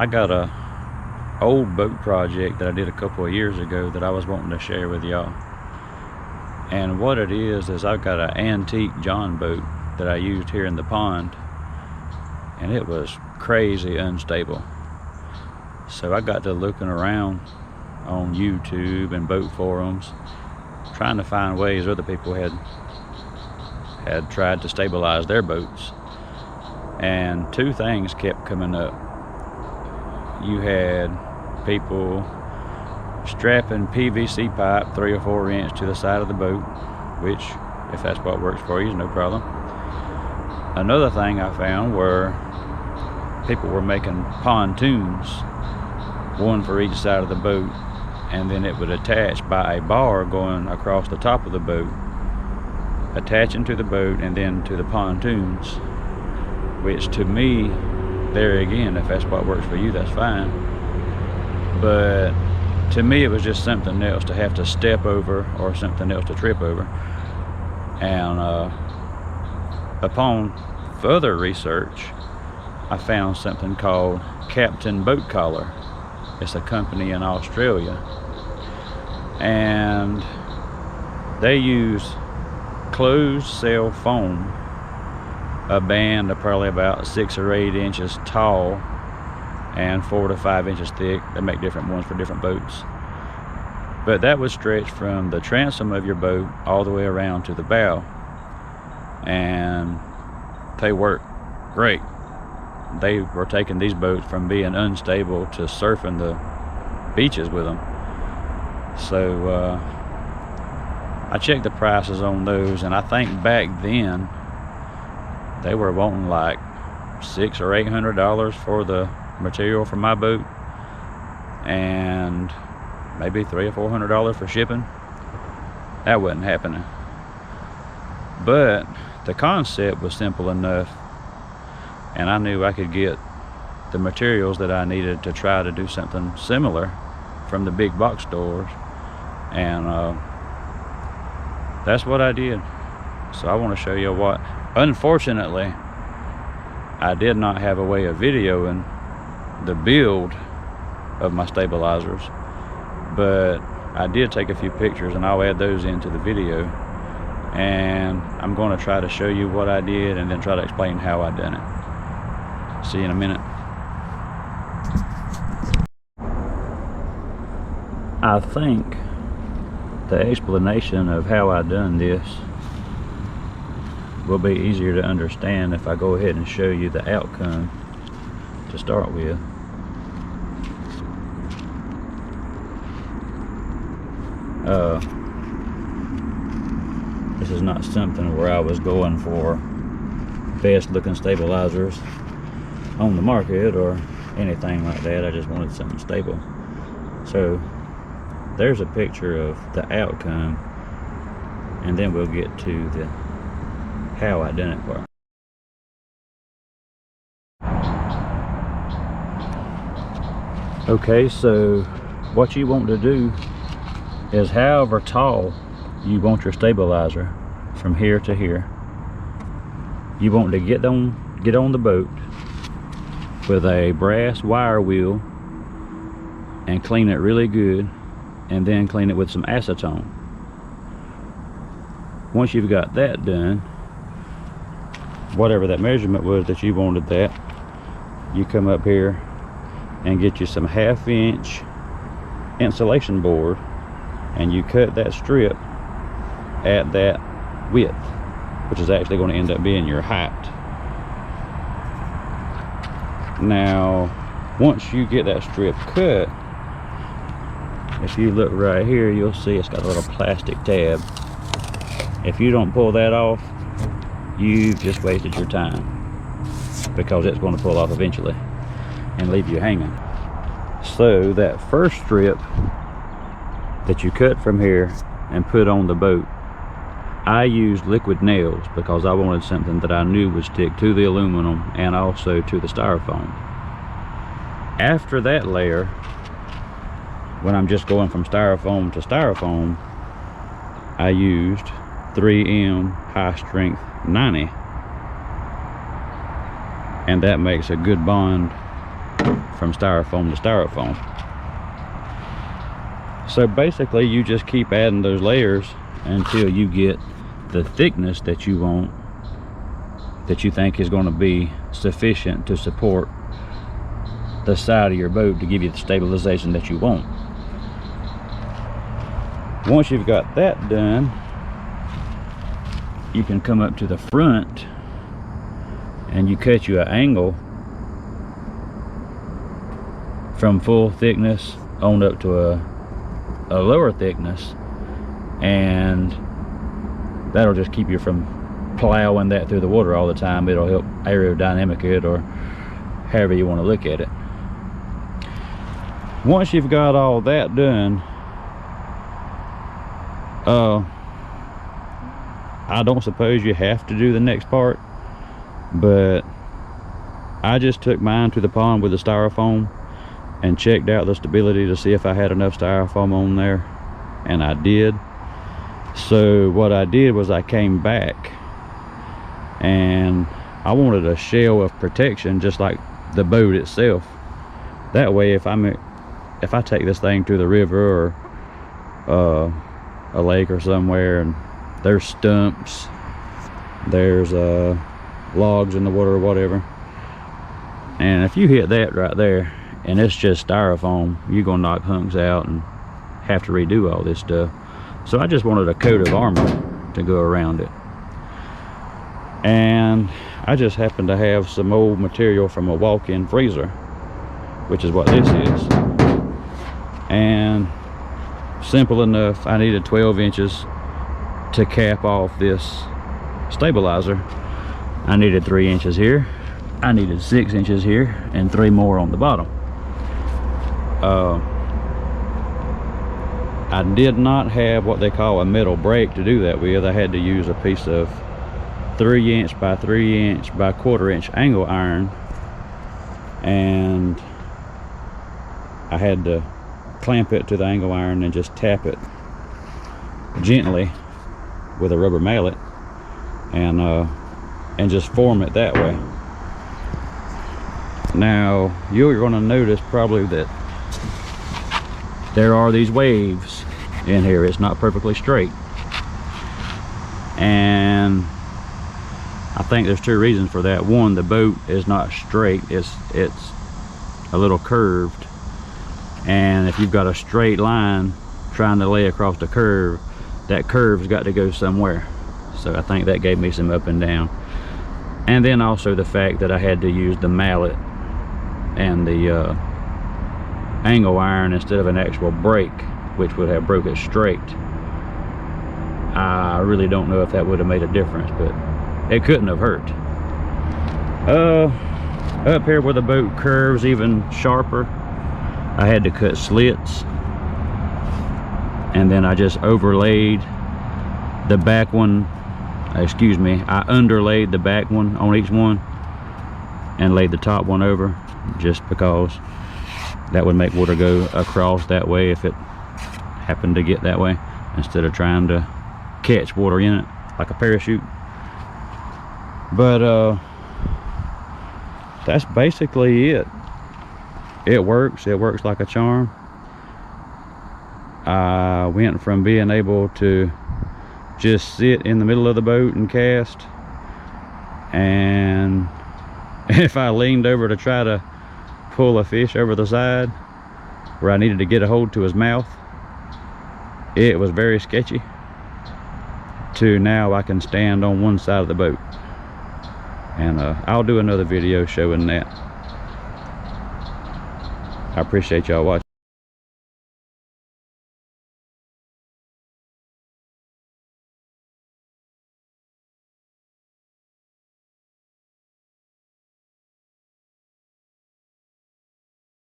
I got a old boat project that I did a couple of years ago that I was wanting to share with y'all. And what it is I've got an antique John boat that I used here in the pond, and it was crazy unstable. So I got to looking around on YouTube and boat forums, trying to find ways other people had tried to stabilize their boats. And two things kept coming up. You had people strapping PVC pipe 3 or 4 inch to the side of the boat, which, if that's what works for you, is no problem. Another thing I found were people were making pontoons, one for each side of the boat, and then it would attach by a bar going across the top of the boat, attaching to the boat and then to the pontoons, which to me, there again, if that's what works for you, that's fine. But to me, it was just something else to have to step over or something else to trip over. And upon further research, I found something called Captain Boat Collar. It's a company in Australia, and they use closed cell foam, a band of probably about 6 or 8 inches tall and 4 to 5 inches thick. They make different ones for different boats, but that would stretch from the transom of your boat all the way around to the bow, and they work great. They were taking these boats from being unstable to surfing the beaches with them. So I checked the prices on those, and I think back then they were wanting like $600 or $800 for the material for my boat, and maybe $300 or $400 for shipping. That wasn't happening. But the concept was simple enough, and I knew I could get the materials that I needed to try to do something similar from the big box stores, and that's what I did. So I want to show you what. Unfortunately, I did not have a way of videoing the build of my stabilizers, but I did take a few pictures, and I'll add those into the video, and I'm going to try to show you what I did and then try to explain how I done it. See you in a minute. I think the explanation of how I done this will be easier to understand if I go ahead and show you the outcome to start with. This is not something where I was going for best looking stabilizers on the market or anything like that. I just wanted something stable. So there's a picture of the outcome, and then we'll get to the how I done it part. Okay, so what you want to do is, however tall you want your stabilizer from here to here, you want to get on the boat with a brass wire wheel and clean it really good, and then clean it with some acetone. Once you've got that done, whatever that measurement was that you wanted, that you come up here and get you some 1/2 inch insulation board, and you cut that strip at that width, which is actually going to end up being your height. Now once you get that strip cut, if you look right here, you'll see it's got a little plastic tab. If you don't pull that off, you've just wasted your time, because it's going to pull off eventually and leave you hanging. So that first strip that you cut from here and put on the boat, I used liquid nails because I wanted something that I knew would stick to the aluminum and also to the styrofoam. After that layer, when I'm just going from styrofoam to styrofoam, I used 3M high strength 90, and that makes a good bond from styrofoam to styrofoam. So basically you just keep adding those layers until you get the thickness that you want, that you think is going to be sufficient to support the side of your boat to give you the stabilization that you want. Once you've got that done, you can come up to the front and you cut you an angle from full thickness on up to a lower thickness, and that'll just keep you from plowing that through the water all the time. It'll help aerodynamic it, or however you want to look at it. Once you've got all that done, I don't suppose you have to do the next part, but I just took mine to the pond with the styrofoam and checked out the stability to see if I had enough styrofoam on there, and I did. So what I did was I came back and I wanted a shell of protection just like the boat itself. That way if I take this thing to the river or a lake or somewhere and there's stumps, there's logs in the water or whatever, and if you hit that right there and it's just styrofoam, you're gonna knock hunks out and have to redo all this stuff. So I just wanted a coat of armor to go around it, and I just happened to have some old material from a walk-in freezer, which is what this is. And simple enough, I needed 12 inches to cap off this stabilizer. I needed 3 inches here, I needed 6 inches here, and 3 more on the bottom. I did not have what they call a metal brake to do that with. I had to use a piece of 3" by 3" by 1/4" angle iron, and I had to clamp it to the angle iron and just tap it gently with a rubber mallet and just form it that way. Now you're going to notice probably that there are these waves in here. It's not perfectly straight, and I think there's 2 reasons for that. One, the boat is not straight, it's a little curved, and if you've got a straight line trying to lay across the curve, that curve's got to go somewhere. So I think that gave me some up and down. And then also the fact that I had to use the mallet and the angle iron instead of an actual brake, which would have broke it straight. I really don't know if that would have made a difference, but it couldn't have hurt. Up here where the boat curves even sharper, I had to cut slits, and then I just overlaid the back one, excuse me, I underlaid the back one on each one and laid the top one over, just because that would make water go across that way if it happened to get that way, instead of trying to catch water in it like a parachute. But that's basically it. It works like a charm. I went from being able to just sit in the middle of the boat and cast, and if I leaned over to try to pull a fish over the side where I needed to get a hold to his mouth, it was very sketchy, to now I can stand on one side of the boat. And I'll do another video showing that. I appreciate y'all watching.